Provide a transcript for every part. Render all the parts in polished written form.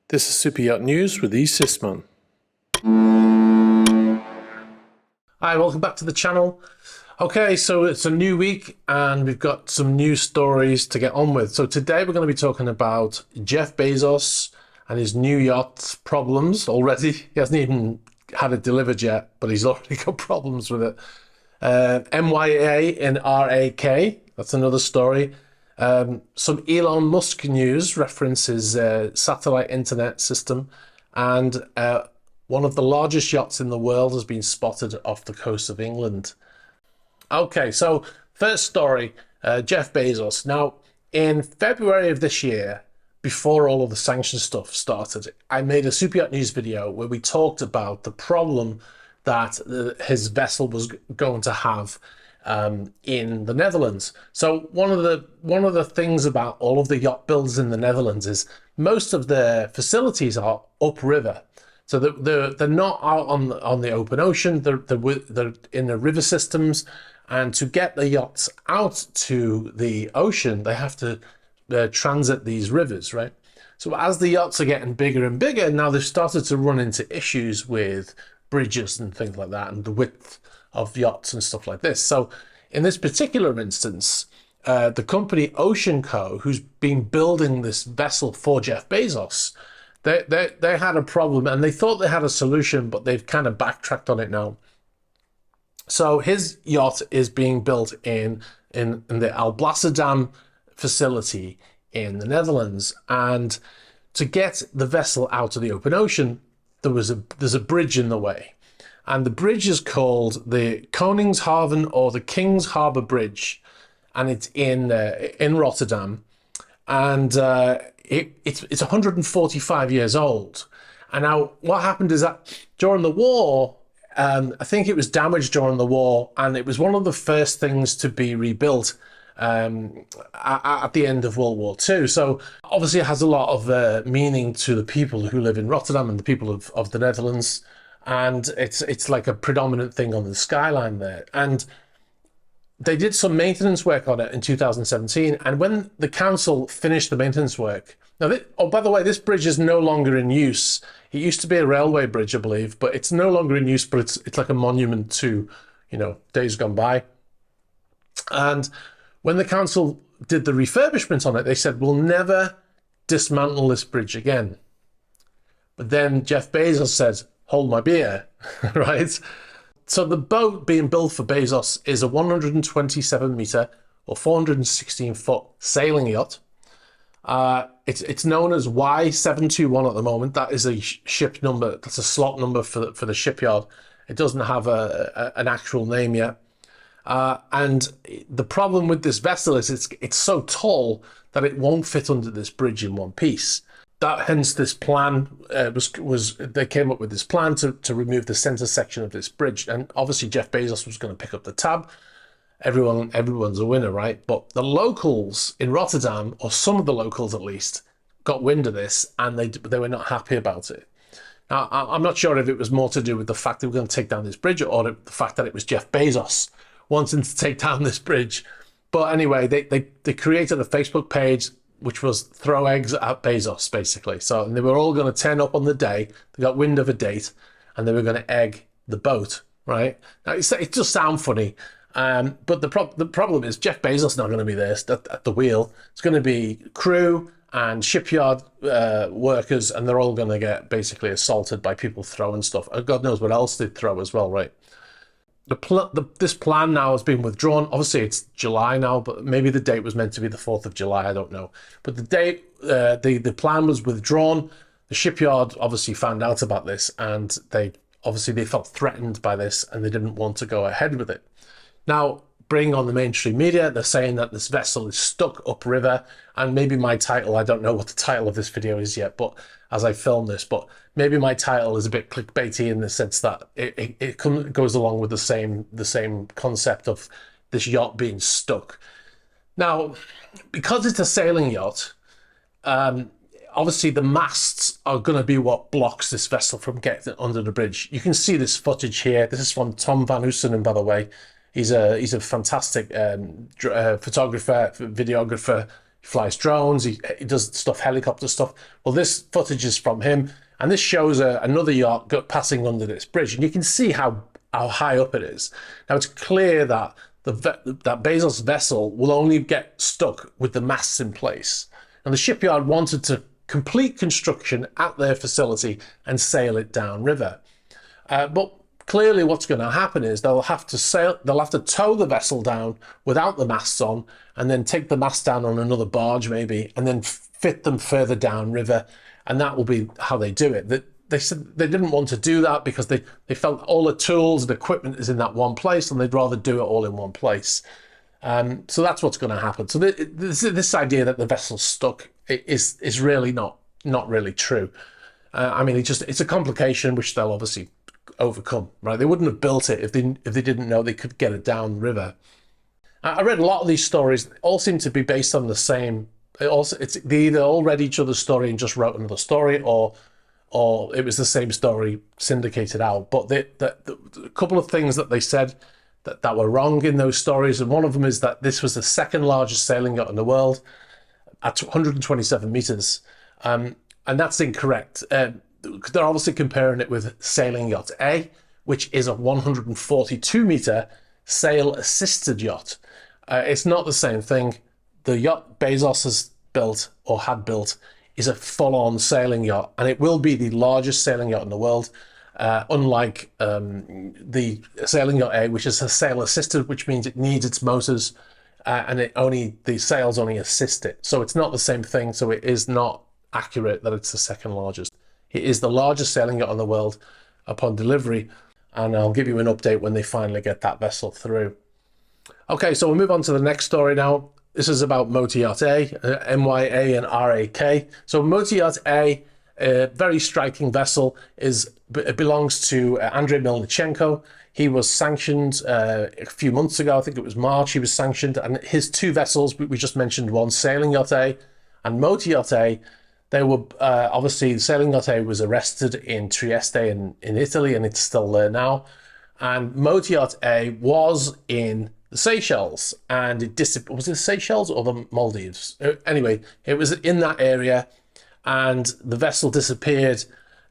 This is Super Yacht News with E. Sisman. Hi, welcome back to the channel. Okay, so it's a new week and we've got some news stories to get on with. So today we're going to be talking about Jeff Bezos and his new yacht problems already. He hasn't even had it delivered yet, but he's already got problems with it. MYA and RAK, that's another story. Some Elon Musk news references satellite internet system, and one of the largest yachts in the world has been spotted off the coast of England. Okay, so first story, Jeff Bezos. Now, in February of this year, before all of the sanction stuff started, I made a Super Yacht News video where we talked about the problem that his vessel was going to have in the Netherlands. So one of the things about all of the yacht builders in the Netherlands is most of their facilities are upriver. So they're not out on the open ocean. They're in the river systems, and to get the yachts out to the ocean, they have to transit these rivers, right? So as the yachts are getting bigger and bigger, now they've started to run into issues with bridges and things like that, and the width of yachts and stuff like this. So in this particular instance, the company Ocean Co, who's been building this vessel for Jeff Bezos, they had a problem and they thought they had a solution, but they've kind of backtracked on it now. So his yacht is being built in the Alblasserdam facility in the Netherlands, and to get the vessel out of the open ocean, there's a bridge in the way. And the bridge is called the Koningshaven or the King's Harbour Bridge, and it's in Rotterdam, and it's 145 years old. And now what happened is that during the war, I think it was damaged during the war, and it was one of the first things to be rebuilt at the end of World War II. So obviously it has a lot of meaning to the people who live in Rotterdam and the people of the Netherlands. And it's like a predominant thing on the skyline there. And they did some maintenance work on it in 2017. And when the council finished the maintenance work, now, by the way, this bridge is no longer in use. It used to be a railway bridge, I believe, but it's no longer in use, but it's like a monument to, days gone by. And when the council did the refurbishment on it, they said, we'll never dismantle this bridge again. But then Jeff Bezos said, hold my beer, right? So the boat being built for Bezos is a 127 meter or 416 foot sailing yacht. It's known as Y721 at the moment. That is a ship number. That's a slot number for the shipyard. It doesn't have an actual name yet. And the problem with this vessel is it's so tall that it won't fit under this bridge in one piece. Hence this plan they came up with this plan to remove the center section of this bridge, and obviously Jeff Bezos was going to pick up the tab. Everyone's a winner, right? But the locals in Rotterdam, or some of the locals at least, got wind of this, and they were not happy about it. Now I'm not sure if it was more to do with the fact that we're going to take down this bridge, or the fact that it was Jeff Bezos wanting to take down this bridge. But anyway, they created a Facebook page which was throw eggs at Bezos, basically. So and they were all going to turn up on the day. They got wind of a date, and they were going to egg the boat, right? Now, it does sound funny, but the problem is Jeff Bezos is not going to be there at the wheel. It's going to be crew and shipyard workers, and they're all going to get basically assaulted by people throwing stuff. God knows what else they'd throw as well, right? This plan now has been withdrawn. Obviously, it's July now, but maybe the date was meant to be the 4th of July. I don't know. But the date, the plan was withdrawn. The shipyard obviously found out about this, and they felt threatened by this, and they didn't want to go ahead with it. Now, bring on the mainstream media, they're saying that this vessel is stuck upriver, and maybe my title, I don't know what the title of this video is yet, but as I film this, but maybe my title is a bit clickbaity in the sense that it goes along with the same concept of this yacht being stuck. Now, because it's a sailing yacht, obviously the masts are going to be what blocks this vessel from getting under the bridge. You can see this footage here. This is from Tom van Oostenen, by the way. He's a fantastic photographer, videographer. he flies drones, he does stuff, helicopter stuff. Well, this footage is from him, and this shows another yacht passing under this bridge, and you can see how high up it is. Now, it's clear that that Bezos vessel will only get stuck with the masts in place. And the shipyard wanted to complete construction at their facility and sail it downriver. But clearly what's going to happen is they'll have to tow the vessel down without the masts on, and then take the masts down on another barge maybe, and then fit them further downriver. And that will be how they do it. They said they didn't want to do that because they felt all the tools and equipment is in that one place, and they'd rather do it all in one place. So that's what's going to happen. So this idea that the vessel's stuck is really not really true. I mean, it's a complication which they'll obviously overcome, right? They wouldn't have built it if they didn't know they could get it down river. I read a lot of these stories. They all seem to be based on the same. They either all read each other's story and just wrote another story, or it was the same story syndicated out. But a couple of things that they said that were wrong in those stories, and one of them is that this was the second largest sailing yacht in the world at 127 meters, and that's incorrect. They're obviously comparing it with Sailing Yacht A, which is a 142 meter sail-assisted yacht. It's not the same thing. The yacht Bezos has built or had built is a full-on sailing yacht, and it will be the largest sailing yacht in the world, unlike the Sailing Yacht A, which is a sail-assisted, which means it needs its motors, and the sails only assist it. So it's not the same thing, so it is not accurate that it's the second largest. It is the largest sailing yacht in the world upon delivery, and I'll give you an update when they finally get that vessel through. Okay, so we'll move on to the next story now. This is about Miti A, MYA and RAK. So Miti A, a very striking vessel, it belongs to Andrei Melnichenko. He was sanctioned a few months ago. I think it was March he was sanctioned. And his two vessels, we just mentioned one, Sailing Yacht A and Miti A, they were, obviously, Sailing Yacht A was arrested in Trieste in Italy, and it's still there now. And Miti A was in the Seychelles, and was it the Seychelles or the Maldives? Anyway, it was in that area, and the vessel disappeared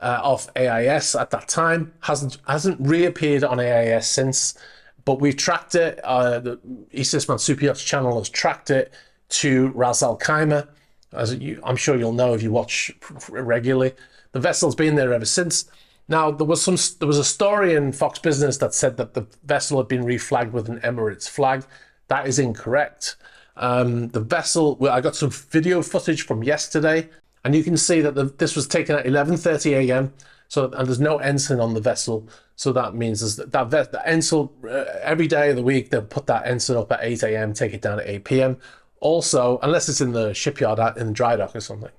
off AIS at that time. Hasn't reappeared on AIS since, but we've tracked it. The East Isthmian SuperYachts channel has tracked it to Ras Al Khaimah, as I'm sure you'll know if you watch regularly. The vessel's been there ever since. Now, there was a story in Fox Business that said that the vessel had been reflagged with an Emirates flag. That is incorrect. The vessel, well, I got some video footage from yesterday, and you can see that this was taken at 11:30 a.m. And there's no ensign on the vessel. So that means the ensign, every day of the week, they'll put that ensign up at 8 a.m., take it down at 8 p.m. Also, unless it's in the shipyard in the dry dock or something.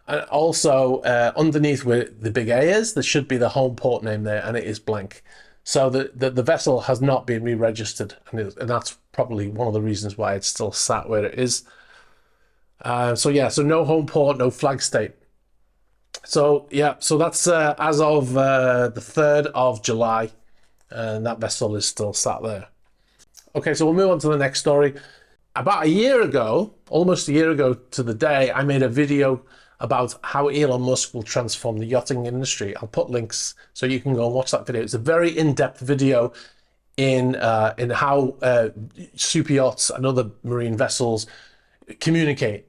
And also, underneath where the big A is, there should be the home port name there, and it is blank. So the vessel has not been re-registered, and that's probably one of the reasons why it's still sat where it is. So no home port, no flag state. So that's as of the 3rd of July, and that vessel is still sat there. Okay, so we'll move on to the next story. About a year ago, almost a year ago to the day, I made a video about how Elon Musk will transform the yachting industry. I'll put links so you can go and watch that video. It's a very in-depth video in how super yachts and other marine vessels communicate,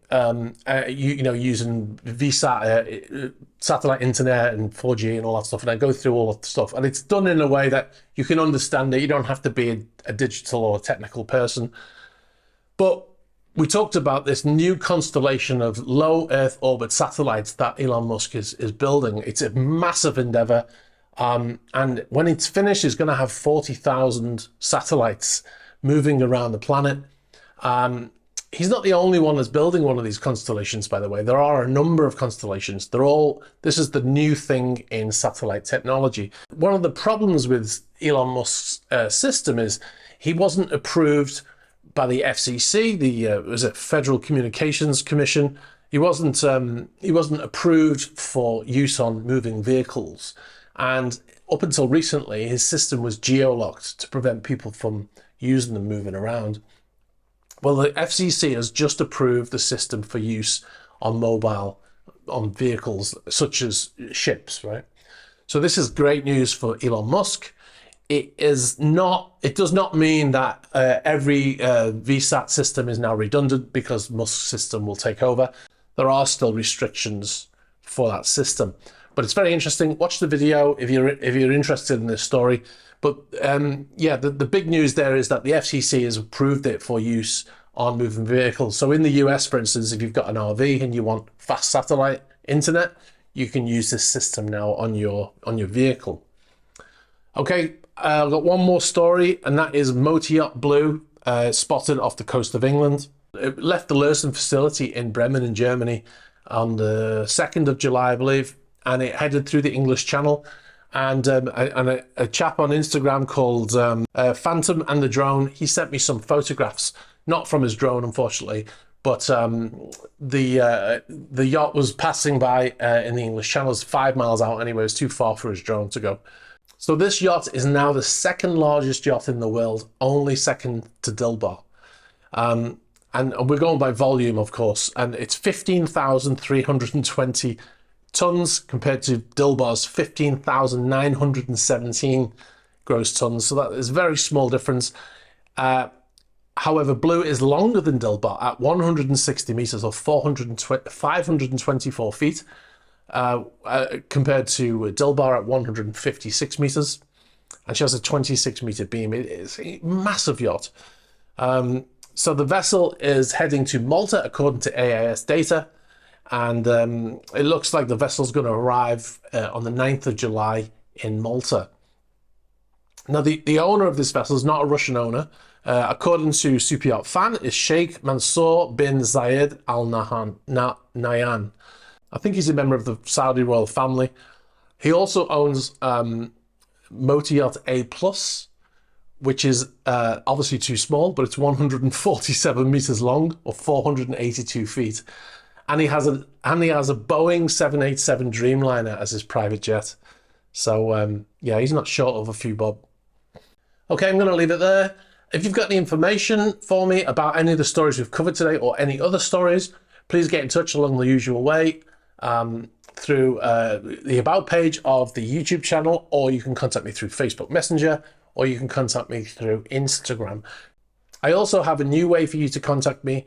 using VSAT, satellite internet and 4G and all that stuff. And I go through all that stuff, and it's done in a way that you can understand it. You don't have to be a digital or a technical person. But we talked about this new constellation of low Earth orbit satellites that Elon Musk is building. It's a massive endeavor. And when it's finished, it's going to have 40,000 satellites moving around the planet. He's not the only one that's building one of these constellations, by the way. There are a number of constellations. This is the new thing in satellite technology. One of the problems with Elon Musk's system is he wasn't approved by the FCC, the Federal Communications Commission. He wasn't approved for use on moving vehicles, and up until recently, his system was geo-locked to prevent people from using them moving around. Well, the FCC has just approved the system for use on vehicles such as ships, right? So this is great news for Elon Musk. It does not mean that every VSAT system is now redundant because Musk's system will take over. There are still restrictions for that system, but it's very interesting. Watch the video if you're interested in this story. But yeah, the big news there is that the FCC has approved it for use on moving vehicles. So in the US, for instance, if you've got an RV and you want fast satellite internet, you can use this system now on your vehicle. Okay, I've got one more story, and that is Miti Blue spotted off the coast of England. It left the Lursen facility in Bremen in Germany on the 2nd of July, I believe, and it headed through the English Channel. And a chap on Instagram called Phantom and the Drone, he sent me some photographs, not from his drone, unfortunately, but the yacht was passing by in the English Channel. It's 5 miles out anyway. It's too far for his drone to go. So this yacht is now the second largest yacht in the world, only second to Dilbar. And we're going by volume, of course, and it's 15,320 tons compared to Dilbar's 15,917 gross tons. So that is a very small difference. However, Blue is longer than Dilbar at 160 meters or 524 feet, compared to Dilbar at 156 meters. And she has a 26 meter beam. It is a massive yacht. So the vessel is heading to Malta, according to AIS data. And it looks like the vessel's going to arrive on the 9th of July in Malta. Now, the owner of this vessel is not a Russian owner. According to SuperYacht fan, is Sheikh Mansour bin Zayed Al Nahyan. I think he's a member of the Saudi royal family. He also owns Miti A+, which is obviously too small, but it's 147 meters long or 482 feet. And he has a Boeing 787 Dreamliner as his private jet. So yeah, he's not short of a few bob. Okay, I'm going to leave it there. If you've got any information for me about any of the stories we've covered today or any other stories, please get in touch along the usual way through the About page of the YouTube channel, or you can contact me through Facebook Messenger, or you can contact me through Instagram. I also have a new way for you to contact me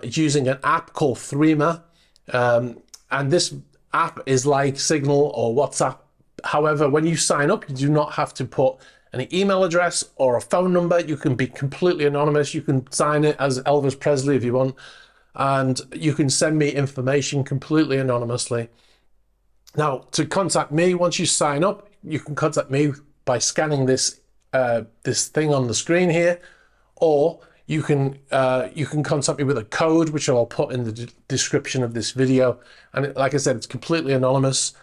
using an app called Threema. And this app is like Signal or WhatsApp. However, when you sign up, you do not have to put an email address or a phone number. You can be completely anonymous. You can sign it as Elvis Presley if you want. And you can send me information completely anonymously. Now, to contact me, once you sign up, you can contact me by scanning this thing on the screen here, or you can contact me with a code, which I'll put in the description of this video. And like I said, it's completely anonymous.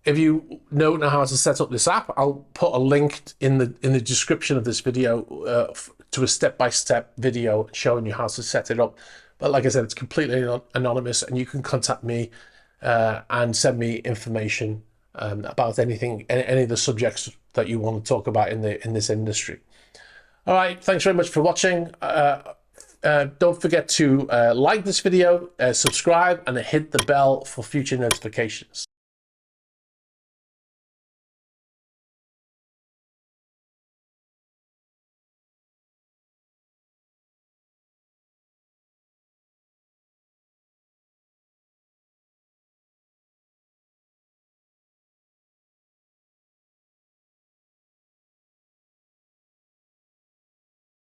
If you don't know how to set up this app, I'll put a link in the description of this video to a step-by-step video showing you how to set it up. But like I said, it's completely anonymous, and you can contact me and send me information about anything, any of the subjects that you want to talk about in this industry. All right, thanks very much for watching. Don't forget to like this video, subscribe, and hit the bell for future notifications.